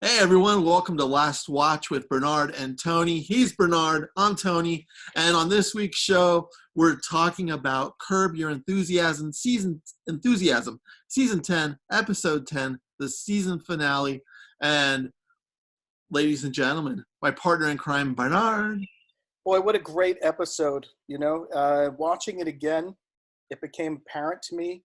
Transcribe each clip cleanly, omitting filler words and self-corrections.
Hey everyone, welcome to Last Watch with Bernard and Tony. He's Bernard, I'm Tony, and on this week's show, we're talking about Curb Your Enthusiasm, Season 10, Episode 10, the season finale. And ladies and gentlemen, my partner in crime, Bernard. Boy, what a great episode, watching it again, it became apparent to me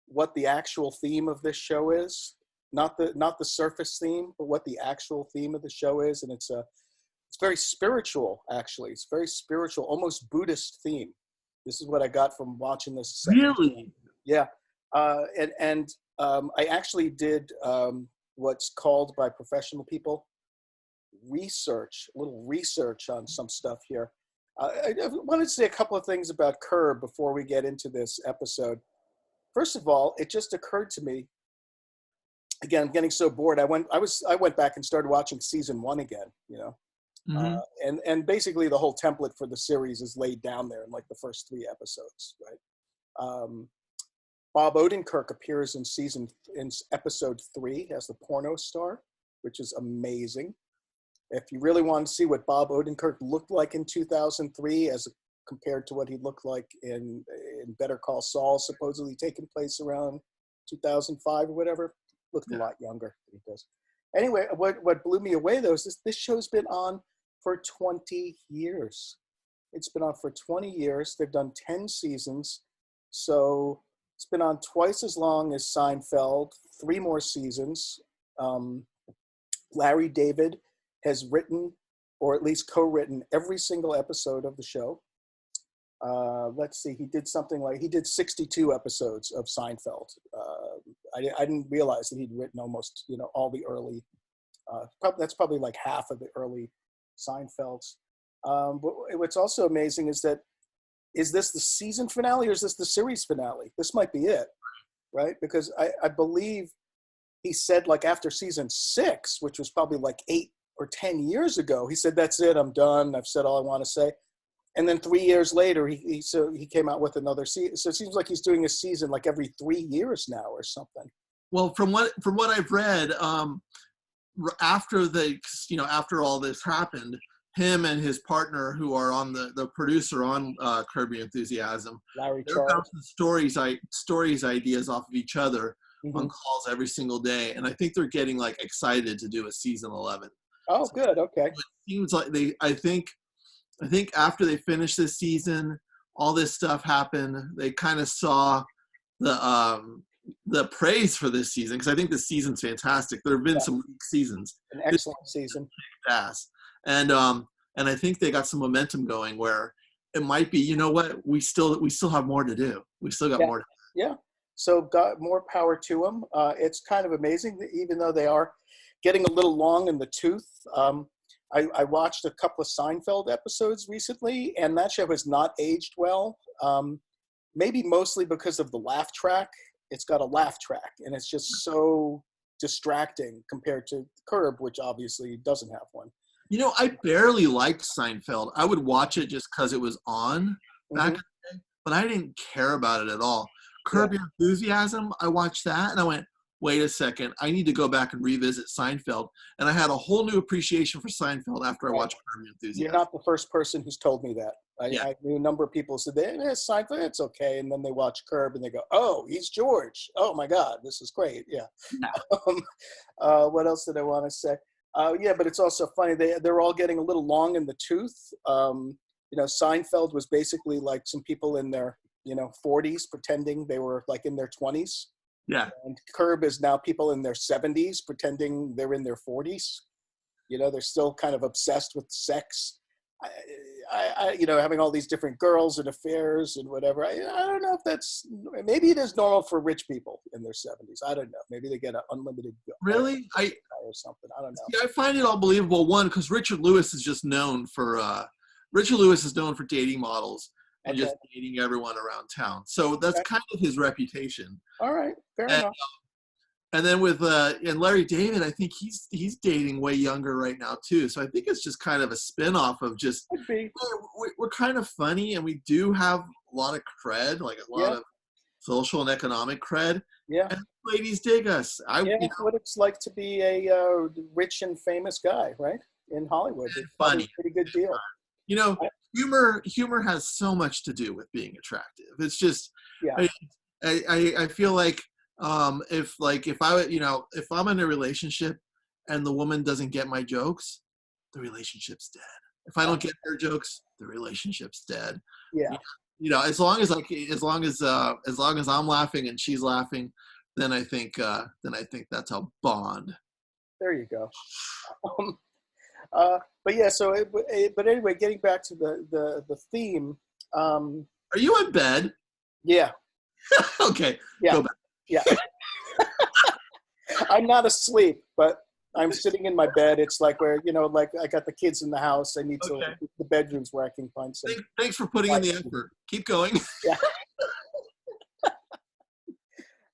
what the actual theme of this show is. Not the surface theme, but what the actual theme of the show is, and it's very spiritual. Actually, it's very spiritual, almost Buddhist theme. This is what I got from watching this. Really? Yeah, and I actually did what's called by professional people a little research on some stuff here. I wanted to say a couple of things about Curb before we get into this episode. First of all, it just occurred to me. Again, I'm getting so bored. I went back and started watching season 1 again, and basically the whole template for the series is laid down there in like the first 3 episodes, right? Bob Odenkirk appears in episode 3 as the porno star, which is amazing. If you really want to see what Bob Odenkirk looked like in 2003 as compared to what he looked like in Better Call Saul, supposedly taking place around 2005 or whatever, looked a lot younger than he does. Anyway, what blew me away though is this show's been on for 20 years. It's been on for 20 years. They've done 10 seasons. So it's been on twice as long as Seinfeld, 3 more seasons. Larry David has written, or at least co-written, every single episode of the show. Let's see, he did 62 episodes of Seinfeld. I didn't realize that he'd written almost, all the early, that's probably like half of the early Seinfelds. But what's also amazing is this the season finale or is this the series finale? This might be it, right? Because I believe he said like after season 6, which was probably like 8 or 10 years ago, he said, that's it, I'm done. I've said all I want to say. And then 3 years later, he came out with another season. So it seems like he's doing a season like every 3 years now or something. Well, from what I've read, after all this happened, him and his partner, who are on the producer on Curb Your Enthusiasm, Larry they're Charles, bouncing stories ideas off of each other on calls every single day, and I think they're getting like excited to do a season 11. Oh, so good. Okay. It seems like I think after they finished this season, all this stuff happened. They kind of saw the praise for this season, because I think this season's fantastic. There have been some weak seasons. An excellent season. And I think they got some momentum going where it might be, we still have more to do. We still got more to do. Yeah. So got more power to them. It's kind of amazing that even though they are getting a little long in the tooth. I watched a couple of Seinfeld episodes recently, and that show has not aged well. Maybe mostly because of the laugh track. It's got a laugh track, and it's just so distracting compared to Curb, which obviously doesn't have one. I barely liked Seinfeld. I would watch it just because it was on back in the day, but I didn't care about it at all. Curb Your Enthusiasm, I watched that, and I went, wait a second, I need to go back and revisit Seinfeld. And I had a whole new appreciation for Seinfeld after I watched Curb Your Enthusiasm. You're not the first person who's told me that. I knew a number of people who said, Seinfeld, it's okay. And then they watch Curb and they go, oh, he's George. Oh, my God, this is great. Yeah. What else did I want to say? But it's also funny. They're all getting a little long in the tooth. Seinfeld was basically like some people in their 40s pretending they were like in their 20s. Yeah. And Curb is now people in their 70s pretending they're in their 40s. They're still kind of obsessed with sex. Having all these different girls and affairs and whatever. I don't know if maybe it is normal for rich people in their 70s. I don't know. Maybe they get an unlimited. Really? Or something. I don't know. See, I find it unbelievable. One, because Richard Lewis is known for dating models and just dating everyone around town. So that's kind of his reputation. All right, fair enough. And then with and Larry David, I think he's dating way younger right now too. So I think it's just kind of a spin-off of just we're kind of funny and we do have a lot of cred, like a lot of social and economic cred. Yeah. And ladies dig us. Yeah, what it's like to be a rich and famous guy, right? In Hollywood. It's probably funny. a pretty good deal. You know, I- humor has so much to do with being attractive. It's just, yeah. I feel like if I'm in a relationship and the woman doesn't get my jokes, the relationship's dead. If I don't get her jokes, the relationship's dead. Yeah. You know, as long as I'm laughing and she's laughing, then I think that's a bond. There you go. But yeah, but anyway, getting back to the theme. Are you in bed? Yeah. Okay. Yeah. Go back. Yeah. I'm not asleep, but I'm sitting in my bed. It's like where, like I got the kids in the house. I need Okay. the bedrooms where I can find some. Thanks for putting in the effort. Keep going. Yeah.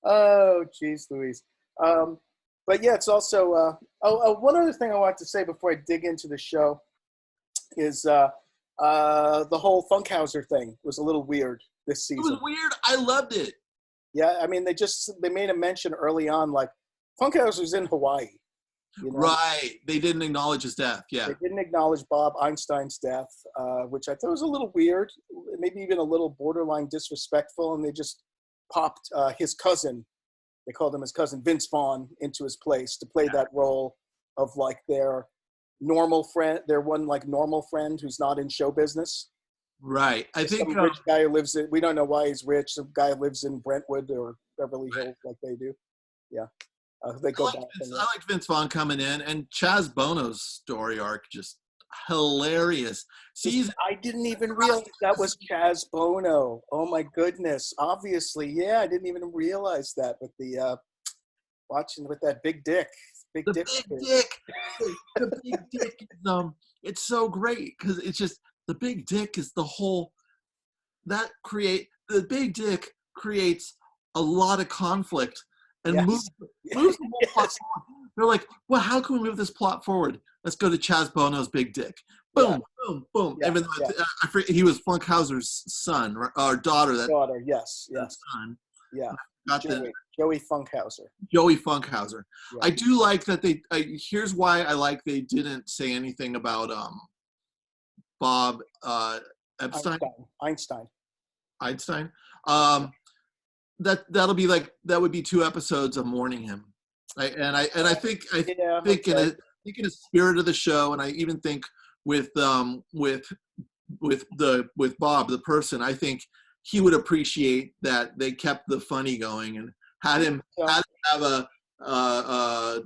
Oh, geez, Louise. But yeah, it's also, one other thing I want to say before I dig into the show is the whole Funkhauser thing was a little weird this season. It was weird. I loved it. Yeah, I mean, they made a mention early on, like, Funkhauser's in Hawaii. Right. They didn't acknowledge his death. Yeah. They didn't acknowledge Bob Einstein's death, which I thought was a little weird, maybe even a little borderline disrespectful, and they just popped his cousin, they called him his cousin, Vince Vaughn, into his place to play that role of like their normal friend, their one like normal friend who's not in show business. Right. I think some rich guy who lives in, we don't know why he's rich, some guy who lives in Brentwood or Beverly Hills like they do. Yeah. They go back. I like Vince Vaughn coming in, and Chaz Bono's story arc just hilarious. I didn't even realize that was Chaz Bono. Oh my goodness! Obviously, yeah, I didn't even realize that with the watching with that big dick, The big dick is, it's so great because it's just the big dick is the big dick creates a lot of conflict and moves the whole plot forward. They're like, well, how can we move this plot forward? Let's go to Chaz Bono's big dick. Boom, boom, boom. Yeah, Even though I forget, he was Funkhauser's son or daughter. Yes. Son. Yeah. Got Joey Funkhauser. Joey Funkhauser. Yeah. I do like that here's why I like they didn't say anything about Bob Epstein. Einstein. That'll be like, that would be 2 episodes of mourning him. I think in the spirit of the show, and I even think with Bob the person, I think he would appreciate that they kept the funny going and had him have a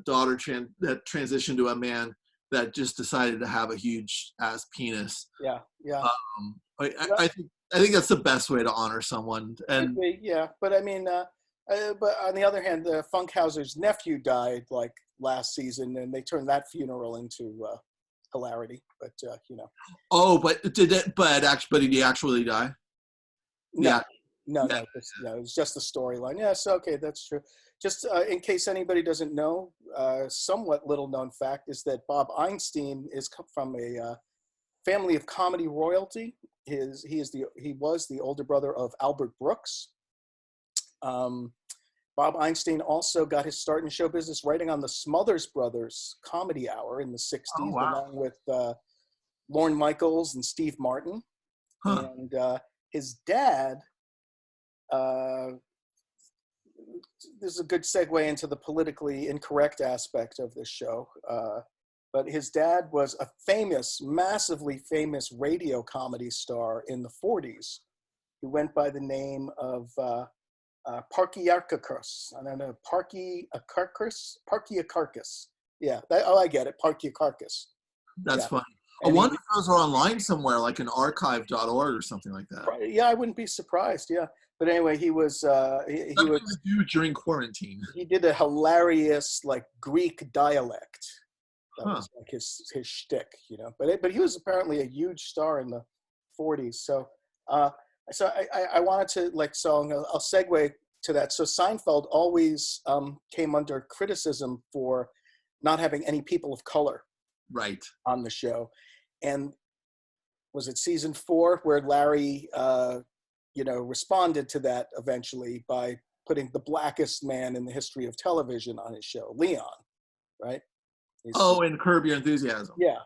daughter that transitioned to a man that just decided to have a huge ass penis. Yeah. I think that's the best way to honor someone. And yeah, but I mean, but on the other hand, Funkhauser's nephew died like last season, and they turned that funeral into hilarity. But Oh, but did he actually die? No, it's just the storyline. Yes, okay, that's true. Just in case anybody doesn't know, somewhat little known fact is that Bob Einstein is from a family of comedy royalty. He was the older brother of Albert Brooks. Bob Einstein also got his start in show business writing on the Smothers Brothers Comedy Hour in the 60s, along with Lorne Michaels and Steve Martin. Huh. And his dad, this is a good segue into the politically incorrect aspect of this show, but his dad was a massively famous radio comedy star in the 40s who went by the name of Parkiarchicus. I don't know, Parkiarchicus. Yeah, I get it, Parkiarchicus. That's funny. I wonder if those are online somewhere, like an archive.org or something like that. Yeah, I wouldn't be surprised. Yeah, but anyway, he was he was do during quarantine. He did a hilarious like Greek dialect. That was like his shtick, But he was apparently a huge star in the 40s. So I wanted to I'll segue to that. So Seinfeld always came under criticism for not having any people of color on the show. And was it season 4 where Larry, responded to that eventually by putting the blackest man in the history of television on his show, Leon, right? Oh, and Curb Your Enthusiasm. Yeah,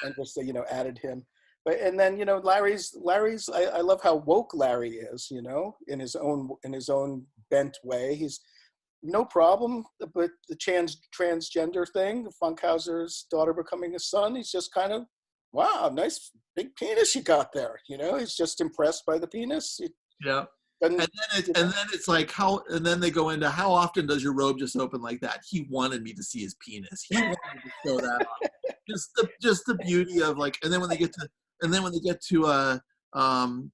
and just added him. But and then Larry's. I love how woke Larry is. In his own bent way. He's no problem with the transgender thing. Funkhauser's daughter becoming his son. He's just kind of, wow, nice big penis you got there. He's just impressed by the penis. Yeah. And then it's like and then they go into how often does your robe just open like that? He wanted me to see his penis. He wanted to show that off. Just the beauty of like, and then when they get to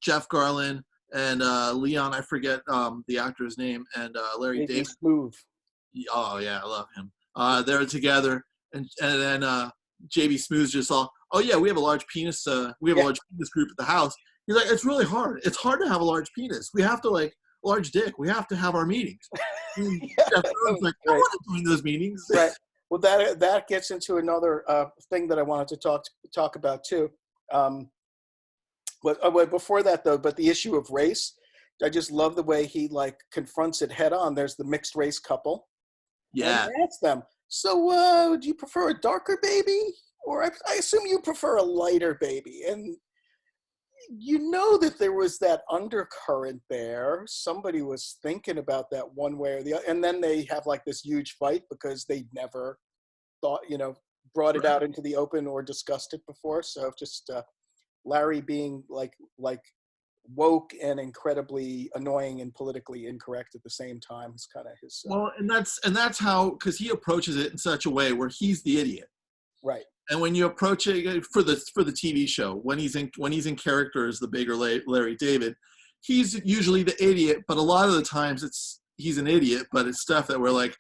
Jeff Garland and Leon, I forget the actor's name, and Larry David. Smooth. Oh yeah, I love him. They're together, and then JB Smooth's just all, oh yeah, we have a large penis. We have a large penis group at the house. He's like, it's really hard. It's hard to have a large penis. We have to large dick. We have to have our meetings. Jeff Garland's like, I want to join those meetings. Right. Well, that gets into another thing that I wanted to talk about too. But before that though, but the issue of race, I just love the way he confronts it head on. There's the mixed race couple. Yeah. And he asks them, so do you prefer a darker baby, or I assume you prefer a lighter baby? And that there was that undercurrent there. Somebody was thinking about that one way or the other, and then they have this huge fight because they never thought, brought it out into the open or discussed it before. So just Larry being like woke and incredibly annoying and politically incorrect at the same time is kind of his. Well, and that's how, because he approaches it in such a way where he's the idiot. Right. And when you approach it for the TV show, when he's in character as the bigger Larry David, he's usually the idiot. But a lot of the times he's an idiot, but it's stuff that we're like,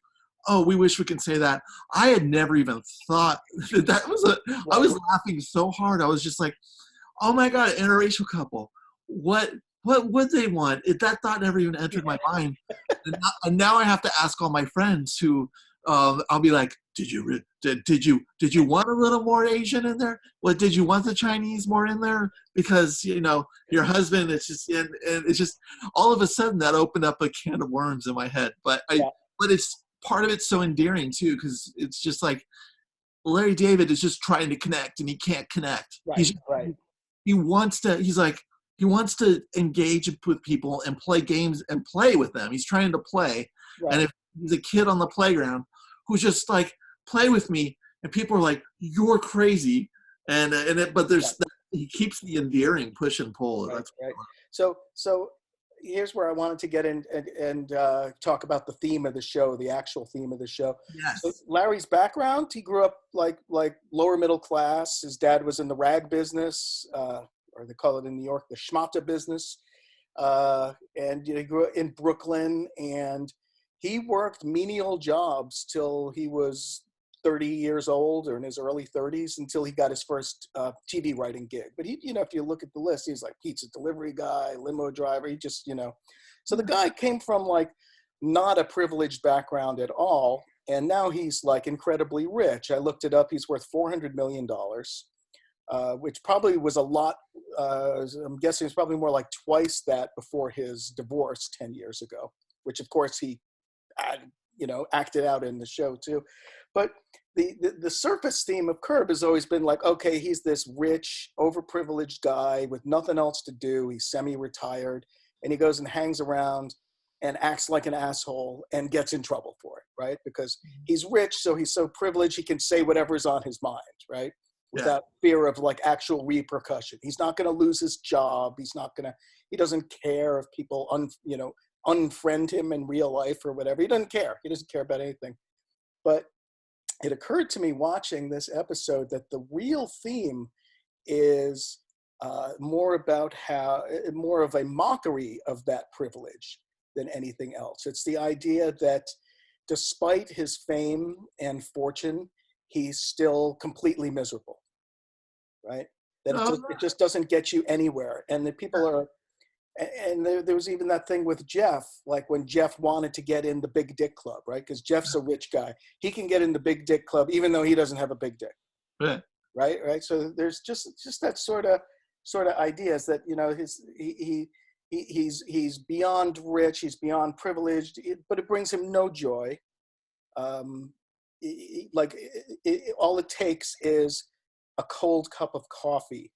oh, we wish we could say that. I had never even thought that was I was laughing so hard. I was just like, oh my God, interracial couple. What would they want? That thought never even entered my mind. And now I have to ask all my friends who. I'll be like, did you want a little more Asian in there? What, did you want the Chinese more in there? Because your husband, it's just and it's just all of a sudden that opened up a can of worms in my head. But it's part of it's so endearing too, because it's just like Larry David is just trying to connect and he can't connect. Right. He wants to engage with people and play games and play with them. He's trying to play, and if he's a kid on the playground who's just like, play with me, and people are like, you're crazy, but there's he keeps the endearing push and pull. Right. So here's where I wanted to get in and talk about the theme of the show, the actual theme of the show. Yes. So Larry's background, he grew up like lower middle class. His dad was in the rag business, or they call it in New York the schmata business, and he grew up in Brooklyn, and he worked menial jobs till he was 30 years old or in his early 30s, until he got his first TV writing gig. But he, if you look at the list, he's like pizza delivery guy, limo driver. He just, so the guy came from not a privileged background at all. And now he's incredibly rich. I looked it up. He's worth $400 million, which probably was a lot. I'm guessing it's probably more like twice that before his divorce 10 years ago, which of course he acted out in the show too. But the surface theme of Curb has always been okay, he's this rich, overprivileged guy with nothing else to do. He's semi-retired, and he goes and hangs around and acts like an asshole and gets in trouble for it, right? Because he's rich, so he's so privileged, he can say whatever's on his mind, right? Without fear of actual repercussion. He's not going to lose his job. He doesn't care if people unfriend him in real life or whatever. He doesn't care. He doesn't care about anything. But it occurred to me watching this episode that the real theme is more of a mockery of that privilege than anything else. It's the idea that despite his fame and fortune, he's still completely miserable, right? That it just doesn't get you anywhere. And the people are, and there was even that thing with Jeff, when Jeff wanted to get in the big dick club, right? Because Jeff's a rich guy. He can get in the big dick club even though he doesn't have a big dick. Yeah. Right. So there's just that sort of ideas that, he's beyond rich, he's beyond privileged, but it brings him no joy. All it takes is a cold cup of coffee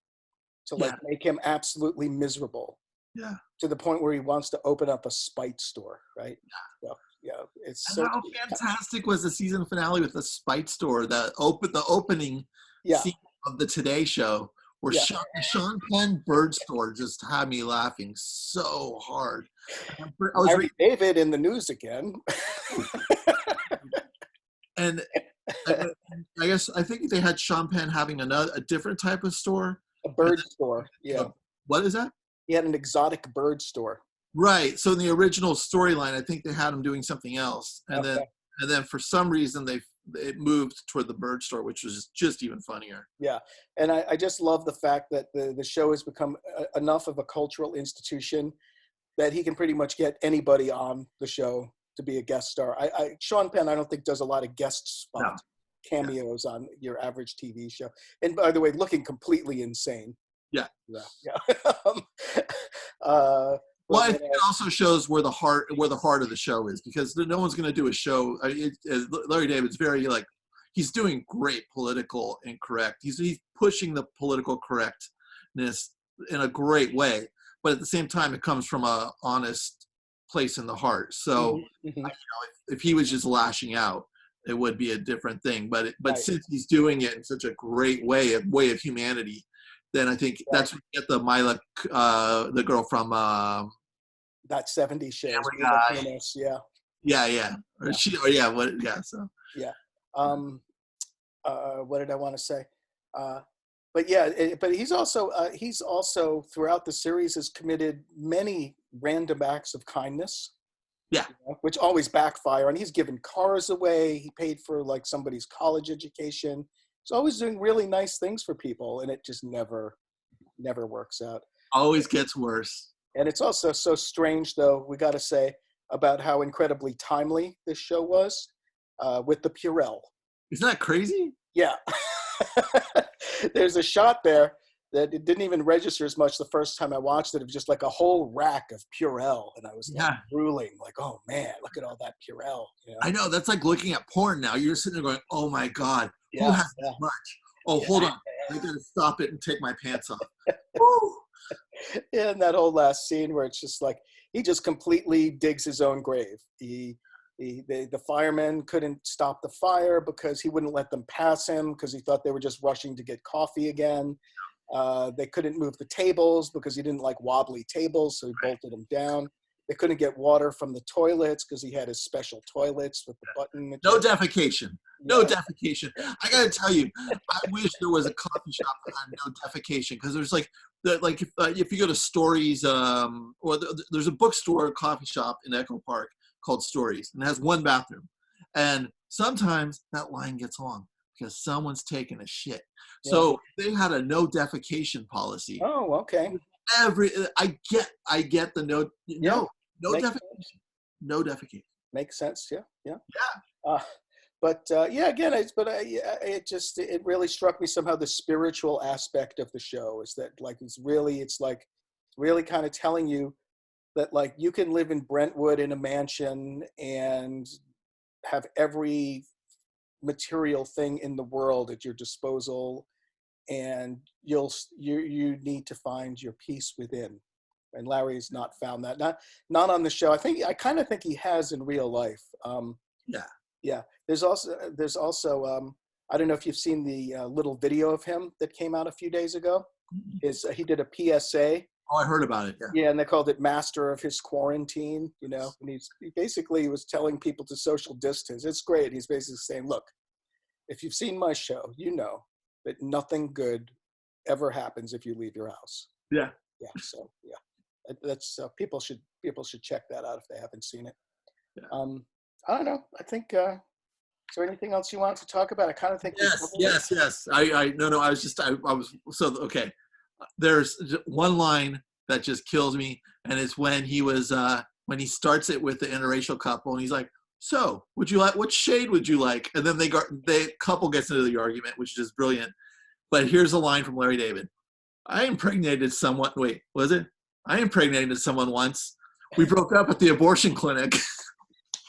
to like make him absolutely miserable. Yeah. To the point where he wants to open up a Spite store, right? So, yeah, it's and so how fantastic was the season finale with the Spite store, the opening scene of the Today Show, where Sean Penn bird store just had me laughing so hard. I was Larry David in the news again. and I think they had Sean Penn having a different type of store. A bird store, yeah. What is that? He had an exotic bird store. Right. So in the original storyline, I think they had him doing something else, and then for some reason it moved toward the bird store, which was just even funnier. Yeah, and I just love the fact that the show has become enough of a cultural institution that he can pretty much get anybody on the show to be a guest star. Sean Penn, I don't think does a lot of guest spot cameos on your average TV show. And by the way, looking completely insane. Yeah. Well, I think it also shows where the heart of the show is, because no one's going to do a show. Larry David's very he's doing great political incorrect. He's pushing the political correctness in a great way, but at the same time, it comes from a honest place in the heart. So, if he was just lashing out, it would be a different thing. But since he's doing it in such a great way of humanity, then I think that's when you get the Mila, the girl from that 70s show. What did I want to say? But he's also throughout the series has committed many random acts of kindness. Yeah. Which always backfire. And he's given cars away. He paid for like somebody's college education. He's always doing really nice things for people, and it just never works out. Always gets worse. And it's also so strange, though, we got to say, about how incredibly timely this show was with the Purell. Isn't that crazy? Yeah. There's a shot there that it didn't even register as much the first time I watched it, of just like a whole rack of Purell. And I was drooling, like, oh, man, look at all that Purell. You know? I know. That's like looking at porn now. You're sitting there going, oh, my God, who has this much? Oh, hold on. I got to stop it and take my pants off. Woo! And that whole last scene where it's just like, he just completely digs his own grave. The firemen couldn't stop the fire because he wouldn't let them pass him because he thought they were just rushing to get coffee again. They couldn't move the tables because he didn't like wobbly tables, so he bolted them down. They couldn't get water from the toilets because he had his special toilets with the button. No defecation. No defecation. I got to tell you, I wish there was a coffee shop that had no defecation, because there's if you go to Stories, or there's a bookstore, coffee shop in Echo Park called Stories, and it has one bathroom. And sometimes that line gets long because someone's taking a shit. Yeah. So they had a no defecation policy. Oh, okay. I get the no defecation. No defecation. Makes sense. Yeah. It really struck me somehow the spiritual aspect of the show is that it's really kind of telling you that like you can live in Brentwood in a mansion and have every material thing in the world at your disposal, and you need to find your peace within. And Larry's not found that. Not on the show. I kind of think he has in real life. Yeah. There's also I don't know if you've seen the little video of him that came out a few days ago. He did a PSA. Oh, I heard about it. Yeah, and they called it Master of His Quarantine. And he basically was telling people to social distance. It's great. He's basically saying, look, if you've seen my show, you know that nothing good ever happens if you leave your house. Yeah. Yeah. So that's people should check that out if they haven't seen it. Yeah. I don't know. I think. Is there anything else you want to talk about? I kind of think. Yes. I was okay. There's one line that just kills me, and it's when he was when he starts it with the interracial couple, and he's like, "So, what shade would you like?" And then the couple gets into the argument, which is just brilliant. But here's a line from Larry David: "I impregnated someone." Wait, was it? I impregnated someone once. We broke up at the abortion clinic.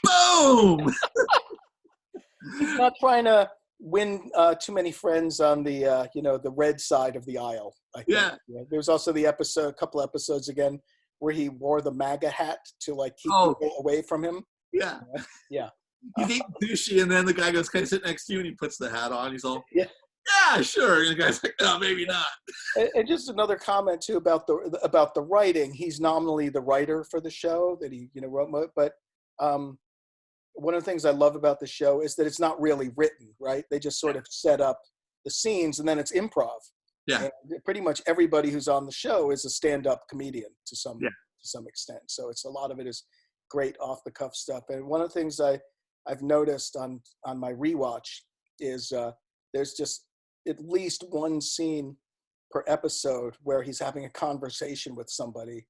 Boom! He's not trying to win too many friends on the the red side of the aisle. I think. Yeah. There's also a couple episodes again where he wore the MAGA hat to like keep people away from him. Yeah. Yeah. He's eating sushi, and then the guy goes, "Can I sit next to you?" And he puts the hat on. He's all, yeah, sure. And the guy's like, "No, maybe not." And just another comment too about the writing. He's nominally the writer for the show that he wrote, but one of the things I love about the show is that it's not really written, right? They just sort of set up the scenes, and then it's improv. Yeah. And pretty much everybody who's on the show is a stand-up comedian to some extent. So it's a lot of it is great off-the-cuff stuff. And one of the things I've noticed on my rewatch is there's just at least one scene per episode where he's having a conversation with somebody,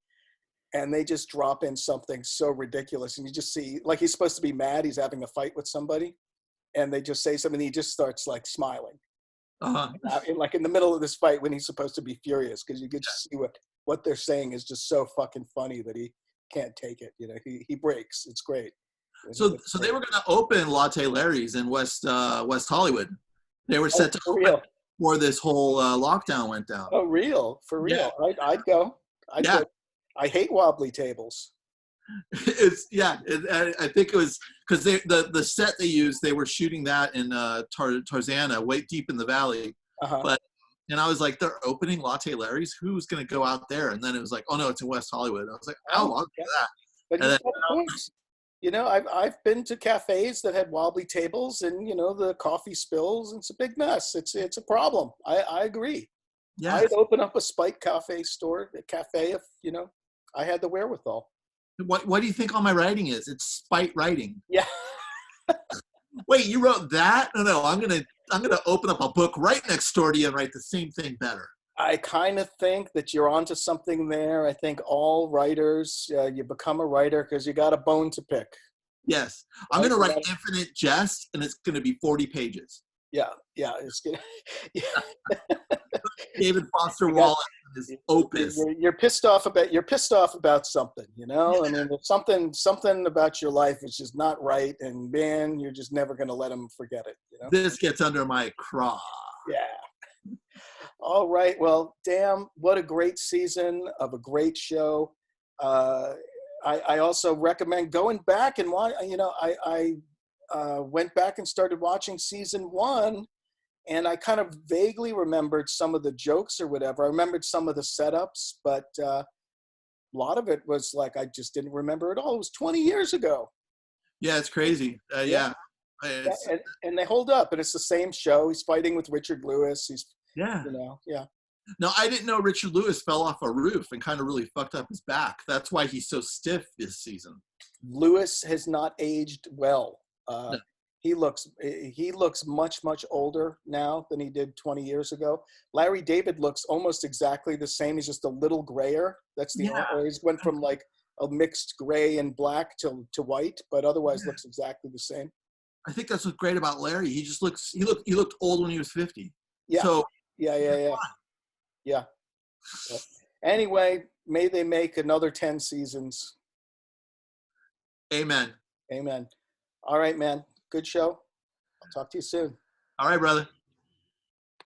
and they just drop in something so ridiculous, and you just see like he's supposed to be mad, he's having a fight with somebody, and they just say something, and he just starts like smiling. Like in the middle of this fight when he's supposed to be furious, because you get to see what they're saying is just so fucking funny that he can't take it. He breaks. It's great. So they were going to open Latte Larry's in West Hollywood. They were set to open before this whole lockdown went down. Oh, real? For real? Yeah. I'd go. Go. I hate wobbly tables. I think it was because the set they used, they were shooting that in Tarzana, way deep in the valley. And I was like, they're opening Latte Larry's? Who's going to go out there? And then it was like, oh no, it's in West Hollywood. I was like, I'll do that. But I've been to cafes that had wobbly tables, and the coffee spills. It's a big mess. It's a problem. I agree. Yeah, I'd open up a Spike cafe if I had the wherewithal. What do you think all my writing is? It's spite writing. Yeah. Wait, you wrote that? No, I'm gonna open up a book right next door to you and write the same thing better. I kind of think that you're onto something there. I think all writers, you become a writer because you got a bone to pick. Yes. I'm going to write Infinite Jest, and it's going to be 40 pages. Yeah, it's going to... David Foster Wallace and his opus. You're pissed off about something, I mean, there's something about your life is just not right, and man, you're just never going to let them forget it. This gets under my craw. Yeah. All right. Well, damn, what a great season of a great show. I also recommend going back and watch, I went back and started watching season 1, and I kind of vaguely remembered some of the jokes or whatever. I remembered some of the setups, but a lot of it was like, I just didn't remember it all. It was 20 years ago. Yeah, it's crazy. Yeah. And they hold up, and it's the same show. He's fighting with Richard Lewis. Yeah. Yeah. No, I didn't know Richard Lewis fell off a roof and kind of really fucked up his back. That's why he's so stiff this season. Lewis has not aged well. No. He looks much, much older now than he did 20 years ago. Larry David looks almost exactly the same. He's just a little grayer. That's the he's went from like a mixed gray and black to white, but otherwise looks exactly the same. I think that's what's great about Larry. He looked old when he was 50. Yeah. So Yeah. Anyway, may they make another 10 seasons. Amen. All right, man. Good show. I'll talk to you soon. All right, brother.